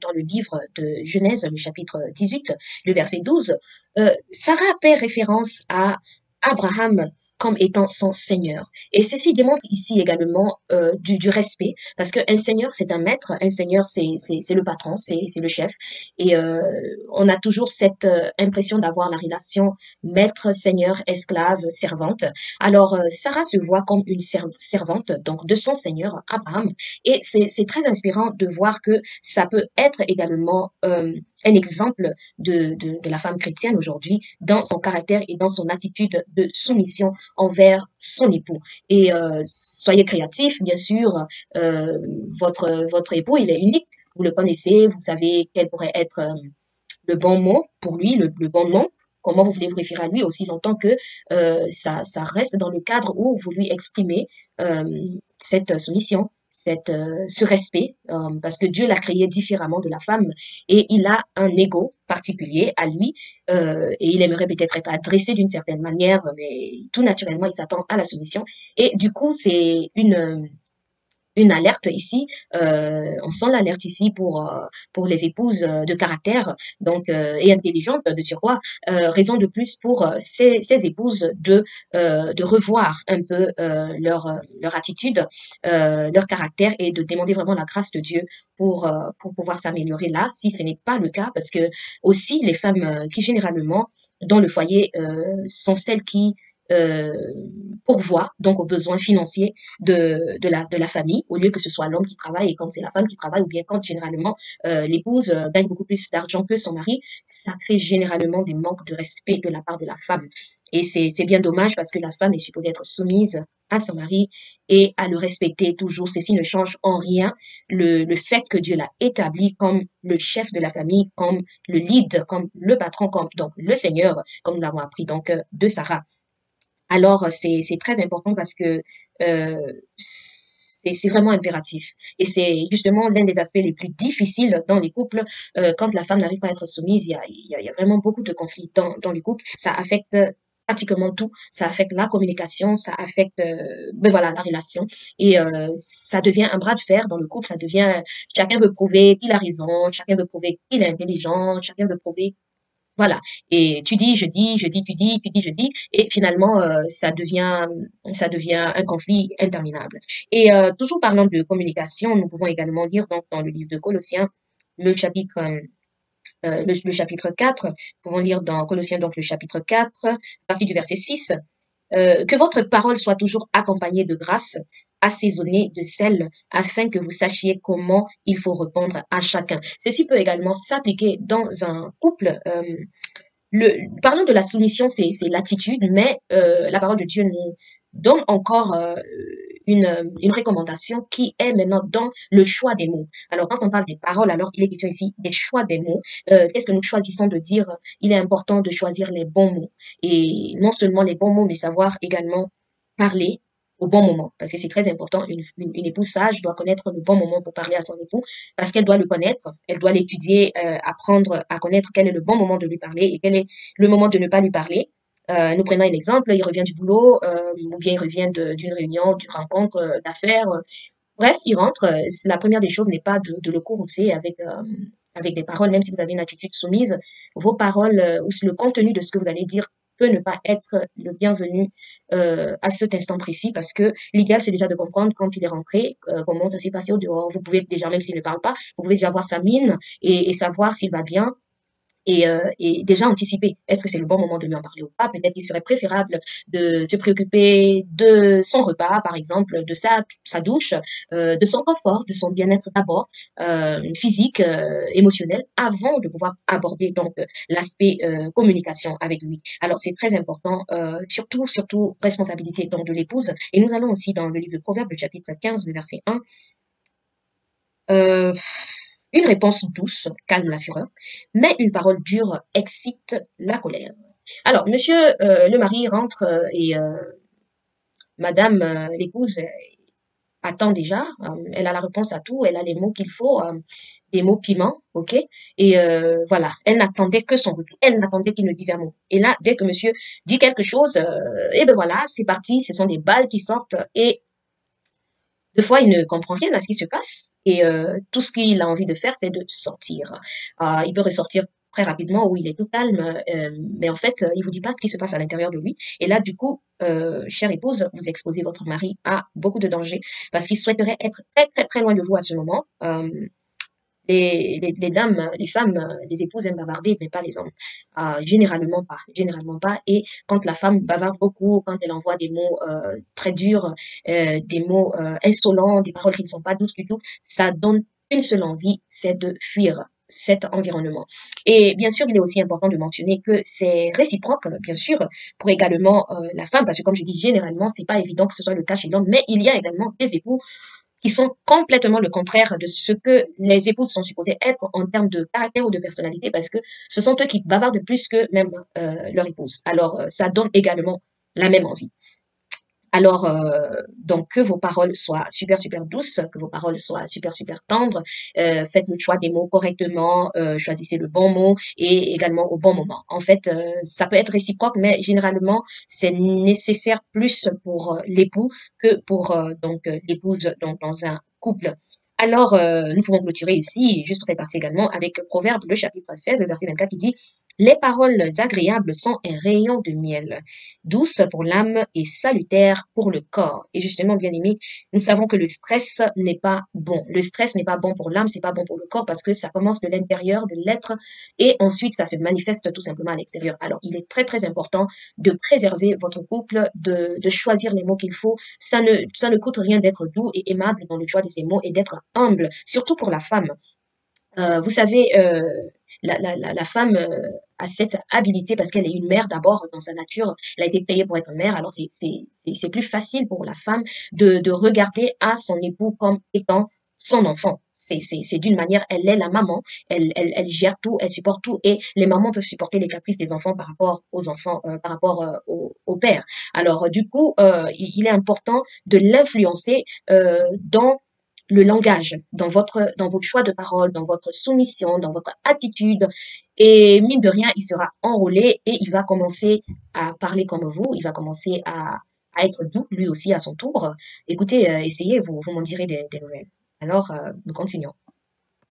dans le livre de Genèse, le chapitre 18, le verset 12, Sarah fait référence à Abraham comme étant son Seigneur. Et ceci démontre ici également du respect, parce qu'un Seigneur, c'est un maître, un Seigneur, c'est le patron, c'est le chef. Et on a toujours cette impression d'avoir la relation maître, Seigneur, esclave, servante. Alors, Sarah se voit comme une servante, donc de son Seigneur, Abraham. Et c'est très inspirant de voir que ça peut être également un exemple de la femme chrétienne aujourd'hui dans son caractère et dans son attitude de soumission envers son époux. Et soyez créatifs, bien sûr. Votre époux, il est unique. Vous le connaissez, vous savez quel pourrait être le bon mot pour lui, le bon nom. Comment vous voulez vous référer à lui aussi longtemps que ça reste dans le cadre où vous lui exprimez cette soumission, ce respect, parce que Dieu l'a créé différemment de la femme et il a un ego particulier à lui et il aimerait peut-être être adressé d'une certaine manière, mais tout naturellement, il s'attend à la soumission. Et du coup, c'est une alerte ici, on sent l'alerte ici pour les épouses de caractère donc et intelligentes de surcroît, raison de plus pour ces épouses de revoir un peu leur attitude, leur caractère et de demander vraiment la grâce de Dieu pour pouvoir s'améliorer là, si ce n'est pas le cas, parce que aussi les femmes qui généralement dans le foyer sont celles qui euh, pourvoient donc aux besoins financiers de la famille, au lieu que ce soit l'homme qui travaille et quand c'est la femme qui travaille, ou bien quand généralement l'épouse gagne beaucoup plus d'argent que son mari, ça crée généralement des manques de respect de la part de la femme. Et c'est bien dommage parce que la femme est supposée être soumise à son mari et à le respecter toujours. Ceci ne change en rien le fait que Dieu l'a établi comme le chef de la famille, comme le lead, comme le patron, comme donc le Seigneur, comme nous l'avons appris donc de Sarah. Alors, c'est très important parce que c'est vraiment impératif. Et c'est justement l'un des aspects les plus difficiles dans les couples. Quand la femme n'arrive pas à être soumise, il y a vraiment beaucoup de conflits dans les couples. Ça affecte pratiquement tout. Ça affecte la communication, ça affecte ben voilà, la relation. Et ça devient un bras de fer dans le couple. Ça devient, chacun veut prouver qu'il a raison, chacun veut prouver qu'il est intelligent, chacun veut prouver voilà. Et tu dis, je dis, je dis, tu dis, je dis, et finalement, ça devient un conflit interminable. Et toujours parlant de communication, nous pouvons également lire donc dans le livre de Colossiens, le chapitre, le chapitre 4, nous pouvons lire dans Colossiens donc le chapitre 4, à partir du verset 6, que votre parole soit toujours accompagnée de grâce, assaisonnée de sel, afin que vous sachiez comment il faut répondre à chacun. Ceci peut également s'appliquer dans un couple. Parlons de la soumission, c'est l'attitude, mais la parole de Dieu nous donne encore une recommandation qui est maintenant dans le choix des mots. Alors, quand on parle des paroles, alors il est question ici des choix des mots. Qu'est-ce que nous choisissons de dire? Il est important de choisir les bons mots. Et non seulement les bons mots, mais savoir également parler au bon moment. Parce que c'est très important. Une épouse sage doit connaître le bon moment pour parler à son époux, parce qu'elle doit le connaître, elle doit l'étudier, apprendre à connaître quel est le bon moment de lui parler et quel est le moment de ne pas lui parler. Nous prenons un exemple, il revient du boulot, ou bien il revient d'une réunion, d'une rencontre d'affaires. Bref, il rentre. La première des choses n'est pas de le courroucer avec des paroles, même si vous avez une attitude soumise. Vos paroles ou le contenu de ce que vous allez dire peut ne pas être le bienvenu à cet instant précis, parce que l'idéal, c'est déjà de comprendre quand il est rentré, comment ça s'est passé au dehors. Vous pouvez déjà, même s'il ne parle pas, vous pouvez déjà voir sa mine et savoir s'il va bien, et déjà anticiper. Est-ce que c'est le bon moment de lui en parler ou pas? Peut-être qu'il serait préférable de se préoccuper de son repas, par exemple, de sa douche, de son confort, de son bien-être d'abord, physique, émotionnel, avant de pouvoir aborder donc l'aspect communication avec lui. Alors c'est très important, surtout responsabilité donc de l'épouse. Et nous allons aussi dans le livre de Proverbes, le chapitre 15, le verset 1. Euh, une réponse douce calme la fureur, mais une parole dure excite la colère. Alors, monsieur le mari rentre et madame l'épouse attend déjà, elle a la réponse à tout, elle a les mots qu'il faut, des mots piments, ok? Et voilà, elle n'attendait que son retour, elle n'attendait qu'il ne dise un mot. Et là, dès que monsieur dit quelque chose, et ben voilà, c'est parti, ce sont des balles qui sortent et Deux fois, il ne comprend rien à ce qui se passe et tout ce qu'il a envie de faire, c'est de sortir. Il peut ressortir très rapidement où il est tout calme, mais en fait, il vous dit pas ce qui se passe à l'intérieur de lui. Et là, du coup, chère épouse, vous exposez votre mari à beaucoup de dangers parce qu'il souhaiterait être très, très, très loin de vous à ce moment. Les dames, les femmes, les épouses aiment bavarder, mais pas les hommes. Généralement pas, généralement pas. Et quand la femme bavarde beaucoup, quand elle envoie des mots très durs, des mots insolents, des paroles qui ne sont pas douces du tout, ça donne une seule envie, c'est de fuir cet environnement. Et bien sûr, il est aussi important de mentionner que c'est réciproque, bien sûr, pour également la femme, parce que comme je dis, généralement, c'est pas évident que ce soit le cas chez l'homme, mais il y a également des époux qui sont complètement le contraire de ce que les épouses sont supposées être en termes de caractère ou de personnalité, parce que ce sont eux qui bavardent plus que même leur épouse. Alors, ça donne également la même envie. Alors, donc, que vos paroles soient super, super douces, que vos paroles soient super, super tendres, faites le choix des mots correctement, choisissez le bon mot et également au bon moment. En fait, ça peut être réciproque, mais généralement, c'est nécessaire plus pour l'époux que pour l'épouse dans un couple. Alors, nous pouvons clôturer ici, juste pour cette partie également, avec Proverbe, le chapitre 16, le verset 24, qui dit les paroles agréables sont un rayon de miel, douce pour l'âme et salutaire pour le corps. Et justement, bien aimé, nous savons que le stress n'est pas bon. Le stress n'est pas bon pour l'âme, c'est pas bon pour le corps parce que ça commence de l'intérieur de l'être et ensuite ça se manifeste tout simplement à l'extérieur. Alors, il est très très important de préserver votre couple, de choisir les mots qu'il faut. Ça ne coûte rien d'être doux et aimable dans le choix de ces mots et d'être humble, surtout pour la femme. Vous savez, la femme a cette habilité parce qu'elle est une mère d'abord dans sa nature. Elle a été créée pour être mère. Alors c'est plus facile pour la femme de regarder à son époux comme étant son enfant. C'est d'une manière, elle est la maman, elle gère tout, elle supporte tout et les mamans peuvent supporter les caprices des enfants par rapport aux enfants, par rapport au père. Alors du coup, il est important de l'influencer dans le langage, dans votre choix de parole, dans votre soumission, dans votre attitude. Et mine de rien, il sera enrôlé et il va commencer à parler comme vous, il va commencer à être doux lui aussi à son tour. Écoutez, essayez, vous m'en direz des nouvelles. Alors, nous continuons.